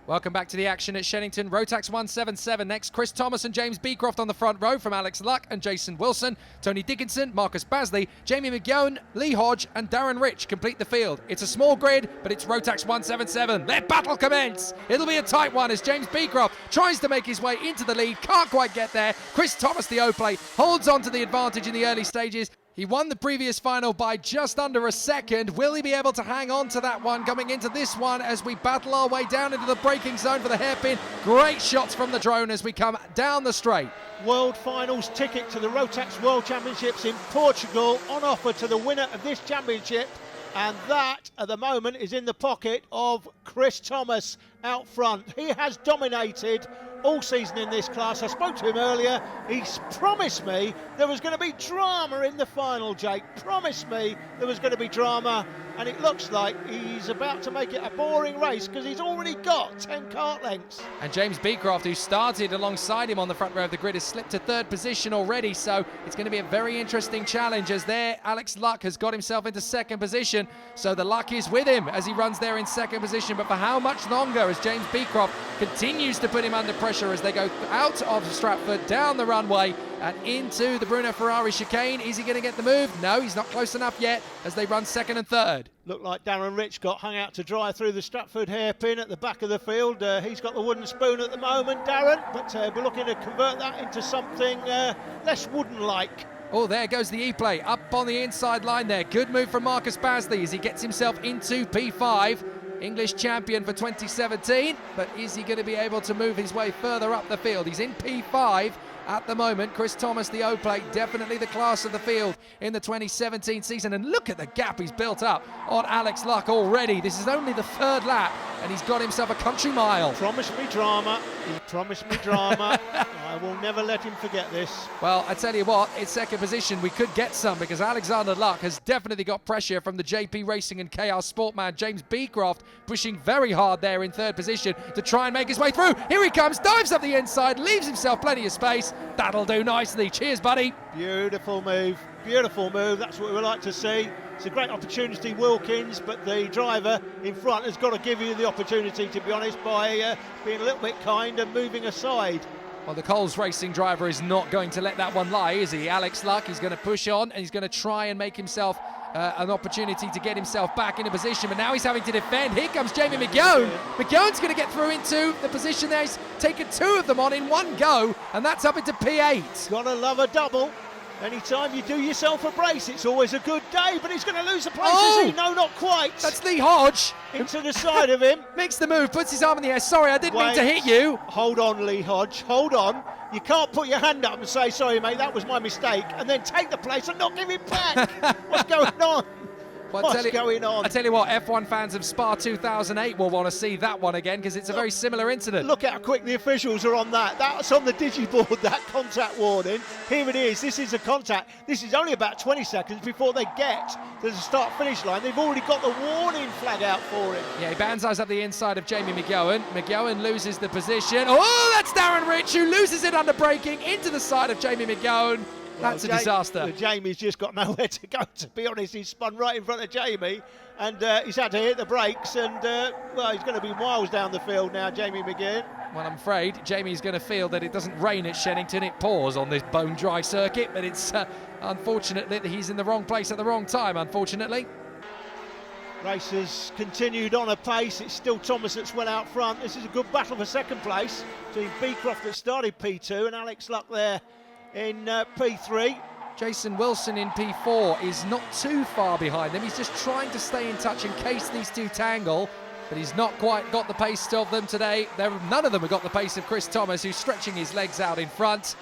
Welcome back to the action at Shenington. Rotax 177 next. Chris Thomas and James Beecroft on the front row from Alex Luck and Jason Wilson. Tony Dickinson, Marcus Basley, Jamie McGowan, Lee Hodge and Darren Rich complete the field. It's a small grid, but it's Rotax 177. Let battle commence. It'll be a tight one as James Beecroft tries to make his way into the lead. Can't quite get there. Chris Thomas, the O-play, holds on to the advantage in the early stages. He won the previous final by just under a second. Will he be able to hang on to that one coming into this one as we battle our way down into the braking zone for the hairpin? Great shots from the drone as we come down the straight. World Finals ticket to the Rotax World Championships in Portugal on offer to the winner of this championship. And that, at the moment, is in the pocket of Chris Thomas out front. He has dominated all season in this class. I spoke to him earlier. He's promised me there was going to be drama in the final, Jake. Promised me there was going to be drama. And it looks like he's about to make it a boring race because he's already got 10 kart lengths. And James Beecroft, who started alongside him on the front row of the grid, has slipped to third position already. So it's going to be a very interesting challenge as there Alex Luck has got himself into second position. So the luck is with him as he runs there in second position. But for how much longer as James Beecroft continues to put him under pressure as they go out of Stratford, down the runway and into the Bruno Ferrari chicane. Is he going to get the move? No, he's not close enough yet as they run second and third. Looked like Darren Rich got hung out to dry through the Stratford hairpin at the back of the field. He's got the wooden spoon at the moment, Darren, but we're looking to convert that into something less wooden-like. Oh, there goes the E-play up on the inside line there. Good move from Marcus Basley as he gets himself into P5. English champion for 2017, but is he going to be able to move his way further up the field? He's in P5 at the moment. Chris Thomas, the O-plate, definitely the class of the field in the 2017 season. And look at the gap he's built up on Alex Luck already. This is only the third lap, and he's got himself a country mile. Promised me drama. He promised me drama. I will never let him forget this. Well, I tell you what, in second position, we could get some because Alexander Luck has definitely got pressure from the JP Racing and KR Sportman. James Beecroft pushing very hard there in third position to try and make his way through. Here he comes, dives up the inside, leaves himself plenty of space. That'll do nicely. Cheers, buddy. Beautiful move. Beautiful move. That's what we like to see. It's a great opportunity, Wilkins, but the driver in front has got to give you the opportunity, to be honest, by being a little bit kind and moving aside. Well, the Coles Racing driver is not going to let that one lie, is he? Alex Luck, he's going to push on and he's going to try and make himself an opportunity to get himself back into position, but now he's having to defend. Here comes Jamie McGowan. McGowan's going to get through into the position there. He's taken two of them on in one go, and that's up into P8. Gotta love a double. Anytime you do yourself a brace, it's always a good day, but he's going to lose the place, is he? No, not quite. That's Lee Hodge. Into the side of him. Makes the move, puts his arm in the air. Sorry, I didn't mean to hit you. Hold on, Lee Hodge, hold on. You can't put your hand up and say, sorry, mate, that was my mistake, and then take the place and not give it back. What's going on? Well, What's going on? I tell you what, F1 fans of Spa 2008 will want to see that one again because it's a very similar incident. Look how quick the officials are on that. That's on the digiboard, that contact warning. Here it is. This is a contact. This is only about 20 seconds before they get to the start-finish line. They've already got the warning flag out for him. Yeah, he banzais up the inside of Jamie McGowan. McGowan loses the position. Oh, that's Darren Rich who loses it under braking into the side of Jamie McGowan. That's a disaster. Jamie's just got nowhere to go, to be honest. He's spun right in front of Jamie and he's had to hit the brakes and, well, he's going to be miles down the field now, Jamie McGinn. Well, I'm afraid Jamie's going to feel that it doesn't rain at Shenington, it pours on this bone-dry circuit, but it's unfortunate that he's in the wrong place at the wrong time, unfortunately. Race has continued on a pace. It's still Thomas that's well out front. This is a good battle for second place between Beecroft that started P2 and Alex Luck there in P3. Jason Wilson in P4 is not too far behind them. He's just trying to stay in touch in case these two tangle, but he's not quite got the pace of them today. None of them have got the pace of Chris Thomas, who's stretching his legs out in front.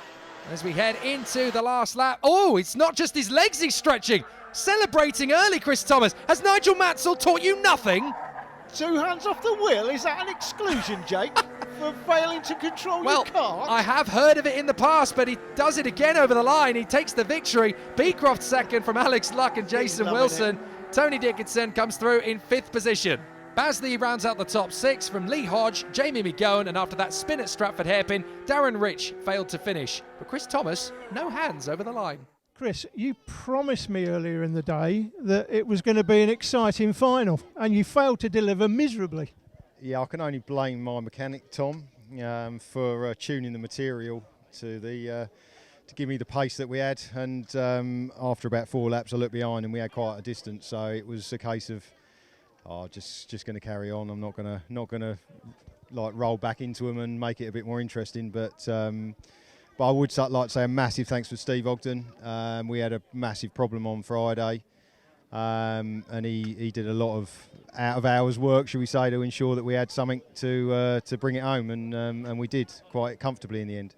As we head into the last lap, oh, it's not just his legs he's stretching. Celebrating early, Chris Thomas. Has Nigel Mansell taught you nothing? 2 hands off the wheel, is that an exclusion, Jake? For failing to control your car? I have heard of it in the past, but he does it again over the line. He takes the victory. Beecroft second from Alex Luck and Jason Wilson. Tony Dickinson comes through in 5th position. Basley rounds out the top 6 from Lee Hodge, Jamie McGowan, and after that spin at Stratford hairpin, Darren Rich failed to finish. But Chris Thomas, no hands over the line. Chris, you promised me earlier in the day that it was going to be an exciting final, and you failed to deliver miserably. Yeah, I can only blame my mechanic Tom for tuning the material to give me the pace that we had. And after about 4 laps, I looked behind and we had quite a distance. So it was a case of just going to carry on. I'm not gonna like roll back into them and make it a bit more interesting. But I would like to say a massive thanks for Steve Ogden. We had a massive problem on Friday. And he did a lot of out of hours work, shall we say, to ensure that we had something to bring it home, and we did quite comfortably in the end.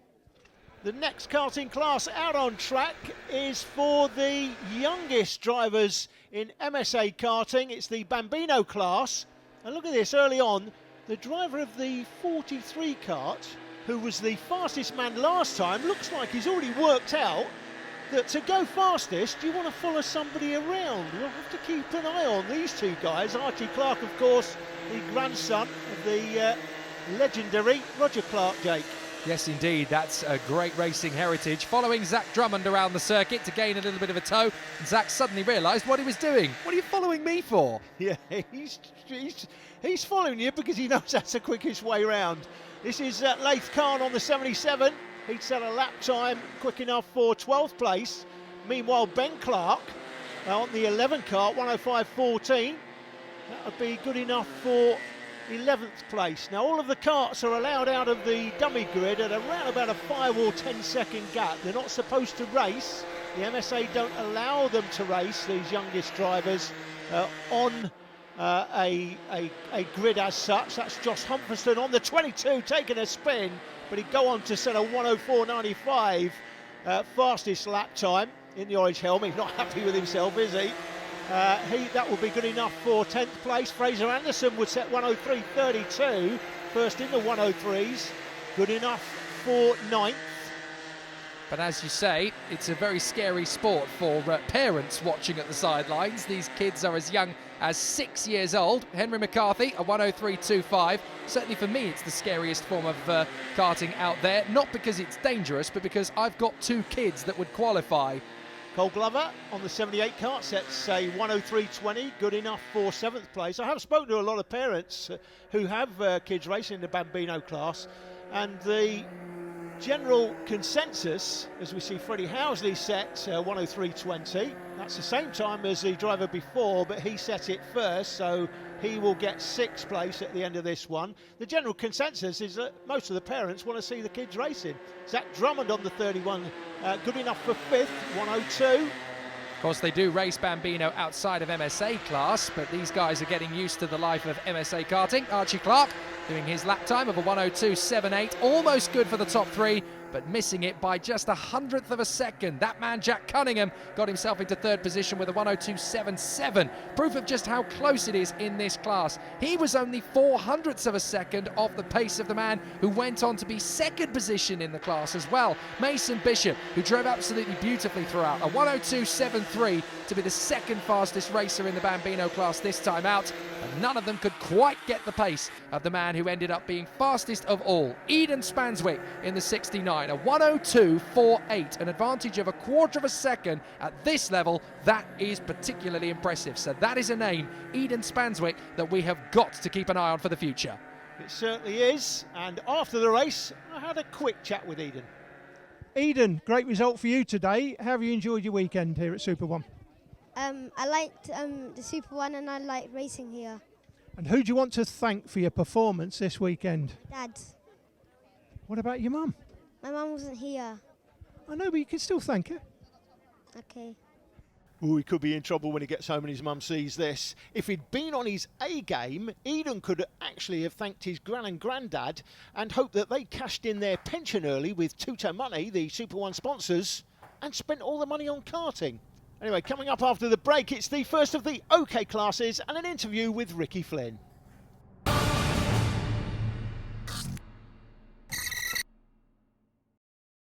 The next karting class out on track is for the youngest drivers in MSA karting. It's the Bambino class, and look at this early on. The driver of the 43 kart, who was the fastest man last time, looks like he's already worked out that to go fastest, you want to follow somebody around. We'll have to keep an eye on these two guys. Archie Clark, of course, the grandson of the legendary Roger Clark, Jake. Yes, indeed. That's a great racing heritage. Following Zach Drummond around the circuit to gain a little bit of a tow, Zach suddenly realised what he was doing. What are you following me for? Yeah, he's following you because he knows that's the quickest way round. This is Laith Khan on the 77. He'd set a lap time quick enough for 12th place. Meanwhile, Ben Clark on the 11 kart, 105.14. That would be good enough for 11th place. Now, all of the karts are allowed out of the dummy grid at around about a 5 or 10 second gap. They're not supposed to race. The MSA don't allow them to race, these youngest drivers, on a grid as such. That's Josh Humphreyston on the 22 taking a spin, but he'd go on to set a 104.95 fastest lap time in the orange helmet. He's not happy with himself, is he? That will be good enough for 10th place. Fraser Anderson would set 103.32, first in the 103s. Good enough for 9th. But as you say, it's a very scary sport for parents watching at the sidelines. These kids are as young as 6 years old. Henry McCarthy, a 103.25. Certainly for me, it's the scariest form of karting out there. Not because it's dangerous, but because I've got 2 kids that would qualify. Cole Glover on the 78 kart sets a 103.20, good enough for 7th place. I have spoken to a lot of parents who have kids racing in the Bambino class, and the general consensus, as we see Freddie Housley set 103.20, that's the same time as the driver before, but he set it first, so he will get 6th place at the end of this one. The general consensus is that most of the parents want to see the kids racing. Zach Drummond on the 31, good enough for 5th, 102. Of course, they do race Bambino outside of MSA class, but these guys are getting used to the life of MSA karting. Archie Clark doing his lap time of a 102.78, almost good for the top 3, but missing it by just 100th of a second. That man, Jack Cunningham, got himself into 3rd position with a 102.77. Proof of just how close it is in this class. He was only 400ths of a second off the pace of the man who went on to be 2nd position in the class as well. Mason Bishop, who drove absolutely beautifully throughout, a 102.73 to be the 2nd fastest racer in the Bambino class this time out. But none of them could quite get the pace of the man who ended up being fastest of all, Eden Spanswick in the 69, a 102.48, an advantage of a 1/4 of a second at this level. That is particularly impressive. So that is a name, Eden Spanswick, that we have got to keep an eye on for the future. It certainly is, and after the race, I had a quick chat with Eden. Eden, great result for you today. How have you enjoyed your weekend here at Super 1? I liked the Super 1 and I liked racing here. And who do you want to thank for your performance this weekend? Dad. What about your mum? My mum wasn't here. I know, but you can still thank her. Okay. Ooh, he could be in trouble when he gets home and his mum sees this. If he'd been on his A game, Eden could actually have thanked his gran and granddad and hoped that they cashed in their pension early with Tutor Money, the Super 1 sponsors, and spent all the money on karting. Anyway, coming up after the break, it's the first of the OK classes and an interview with Ricky Flynn.